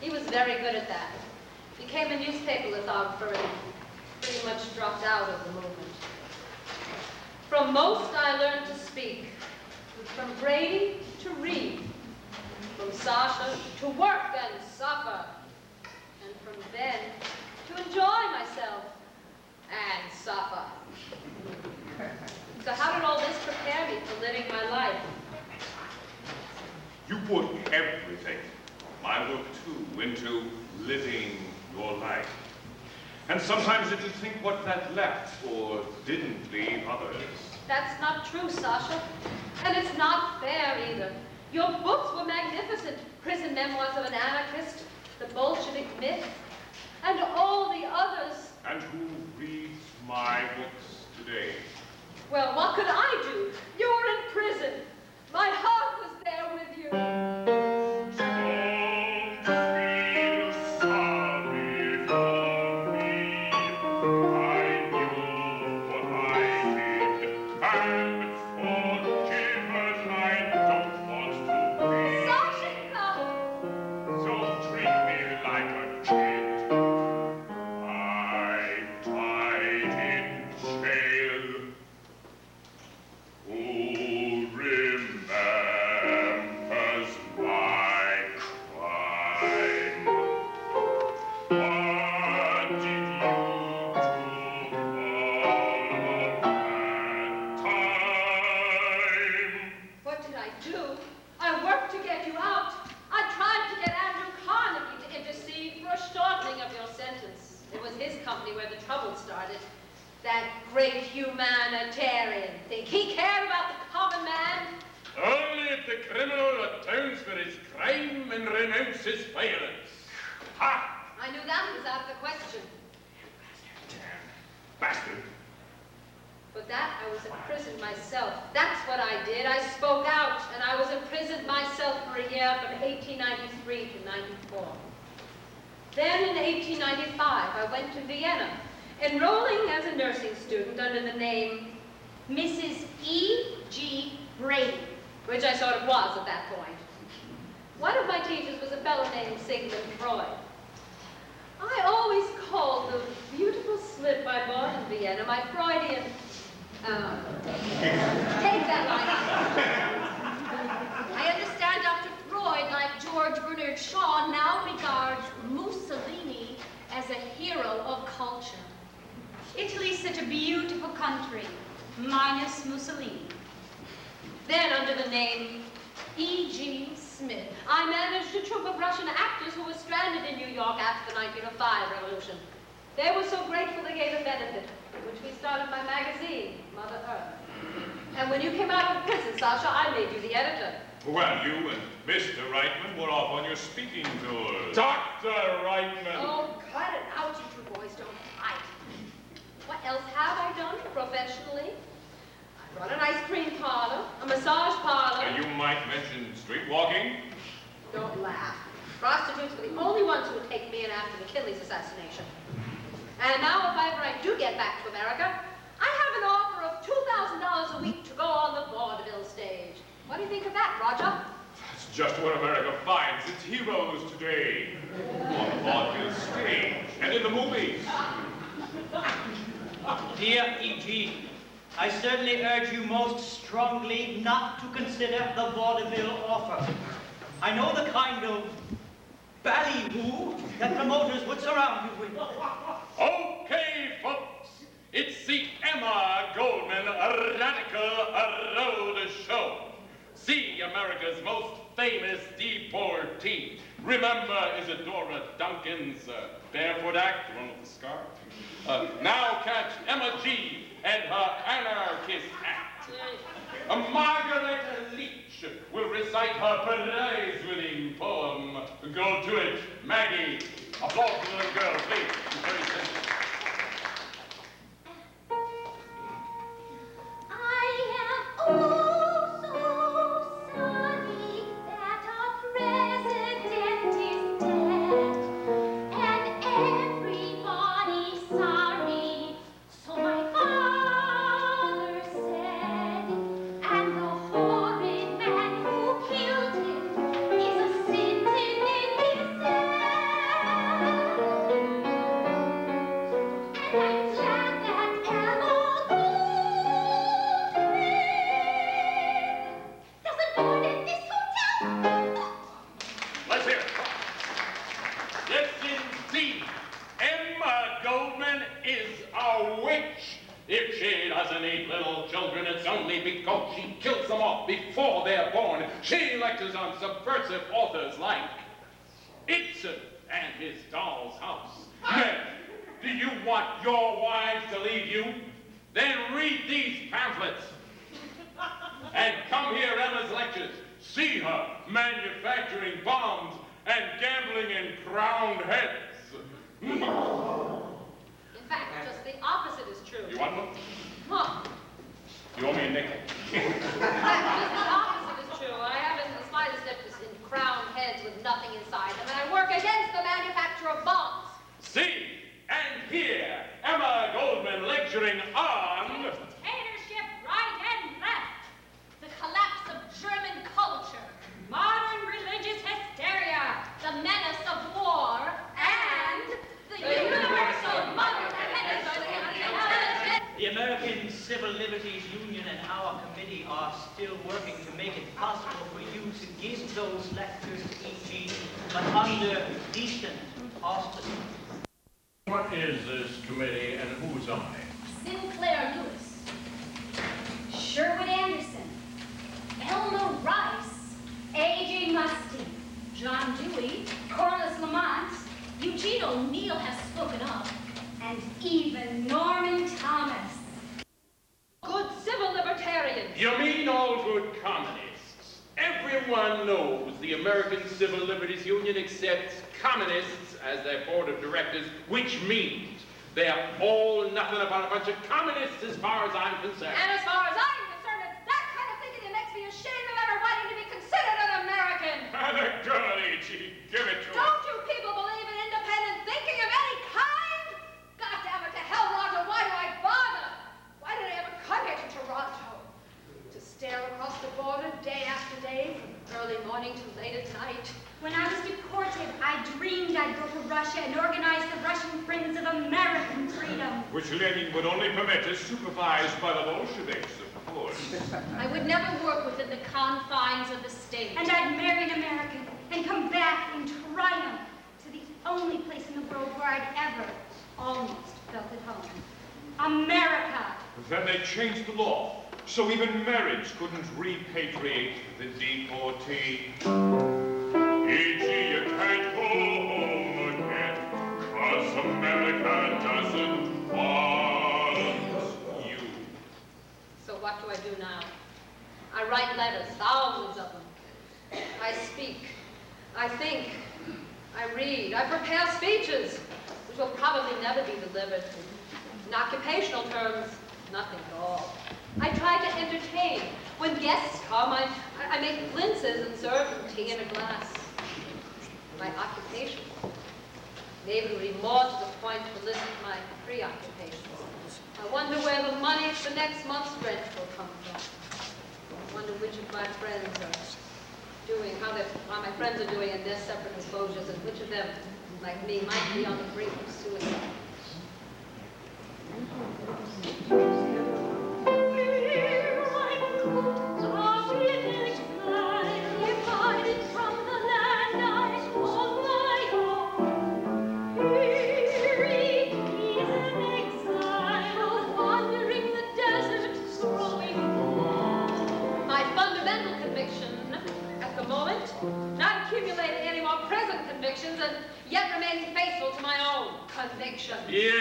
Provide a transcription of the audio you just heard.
He was very good at that. Became a newspaper lithographer and pretty much dropped out of the movement. From most I learned to speak. From Brady to read. From Sasha to work and suffer. And from Ben to enjoy myself and suffer. So how did all this prepare me for living my life? You put everything, my work too, into living your life. And sometimes did you think what that left or didn't leave others? That's not true, Sasha. And it's not fair either. Your books were magnificent. Prison Memoirs of an Anarchist, The Bolshevik Myth, and all the others. And who reads my books today? Well, what could I do? You were in prison. My heart was there with you. Then in 1895, I went to Vienna, enrolling as a nursing student under the name Mrs. E.G. Brady, which I sort of was at that point. One of my teachers was a fellow named Sigmund Freud. I always called the beautiful slip I bought in Vienna my Freudian... take that line. I understand Dr. Freud, like George Bernard Shaw, now regards Mussolini as a hero of culture. Italy's such a beautiful country, minus Mussolini. Then, under the name E.G. Smith, I managed a troupe of Russian actors who were stranded in New York after the 1905 revolution. They were so grateful they gave a benefit, which we started my magazine, Mother Earth. And when you came out of prison, Sasha, I made you the editor. Well, you and Mr. Reitman were off on your speaking tours. Dr. Reitman! Oh, cut it out, you two boys don't fight. What else have I done professionally? I run an ice cream parlor, a massage parlor. And you might mention street walking. Don't laugh. Prostitutes were the only ones who would take me in after McKinley's assassination. And now, if ever I do get back to America, I have an offer of $2,000 a week to go on the Vaudeville stage. What do you think of that, Roger? That's just what America finds its heroes today. On the vaudeville stage and in the movies. Dear E.G., I certainly urge you most strongly not to consider the vaudeville offer. I know the kind of bally-hoo that promoters would surround you with. Okay, folks, it's the Emma Goldman Radical Road Show. See America's most famous deportee. Remember Isadora Duncan's barefoot act, the one with the scarf? Now catch Emma G. and her anarchist act. Margaret Leach will recite her prize-winning poem, Go To It, Maggie. Applause for the little girl, please. She's very sensitive. And the horrid man who killed him is a sin in because she kills them off before they're born. She lectures on subversive authors like Ibsen and his doll's house. Men, do you want your wives to leave you? Then read these pamphlets. And come hear Emma's lectures. See her manufacturing bombs and gambling in crowned heads. In fact, just the opposite is true. You want one? Huh. You owe me a nickel. In fact, just the opposite is true. I haven't the slightest interest in crowned heads with nothing inside them, and I work against the manufacture of bombs. See and hear Emma Goldman lecturing on Dictatorship, right and left. The collapse of German culture. Modern religious hysteria. The menace of war. And the universal Muddleheadedness. The American Civil Liberties Union and our committee are still working to make it possible for you to give those lectures to Eugene, but under decent auspices. What is this committee and who's on it? Sinclair Lewis. Sherwood Anderson. Elmer Rice. A.J. Musty. John Dewey. Corliss Lamont. Eugene O'Neill has spoken up. And even Norman Thomas. Good civil libertarians. You mean all good communists? Everyone knows the American Civil Liberties Union accepts communists as their board of directors, which means they're all nothing about a bunch of communists as far as I'm concerned. And as far as I'm concerned, it's that kind of thinking that makes me ashamed of ever wanting to be considered an American. The girl, Leachy. Give it to her. Don't you people believe in independent thinking of any kind? God damn it, to hell, Roger, why do I bother? Why did I ever come here to Toronto? To stare across the border day after day, from early morning to late at night? When I was deported, I dreamed I'd go to Russia and organize the Russian Friends of American Freedom. Which Lenin would only permit as supervised by the Bolsheviks, of course. I would never work within the confines of the state. And I'd marry an American and come back in triumph to the only place in the world where I'd ever almost felt at home. America! Then they changed the law, so even marriage couldn't repatriate the deportee. E.g., you can't go home again, 'cause America doesn't want you. So what do I do now? I write letters, thousands of them. I speak. I think. I read. I prepare speeches, which will probably never be delivered. In occupational terms, nothing at all. I try to entertain. When guests come, I make glinces and serve them tea in a glass. My occupation. Maybe it would be more to the point to list my preoccupations. I wonder where the money for next month's rent will come from. I wonder which of my friends are doing, how my friends are doing in their separate exposures, and which of them, like me, might be on the brink of suicide. Not accumulating any more present convictions and yet remaining faithful to my own convictions. Yeah.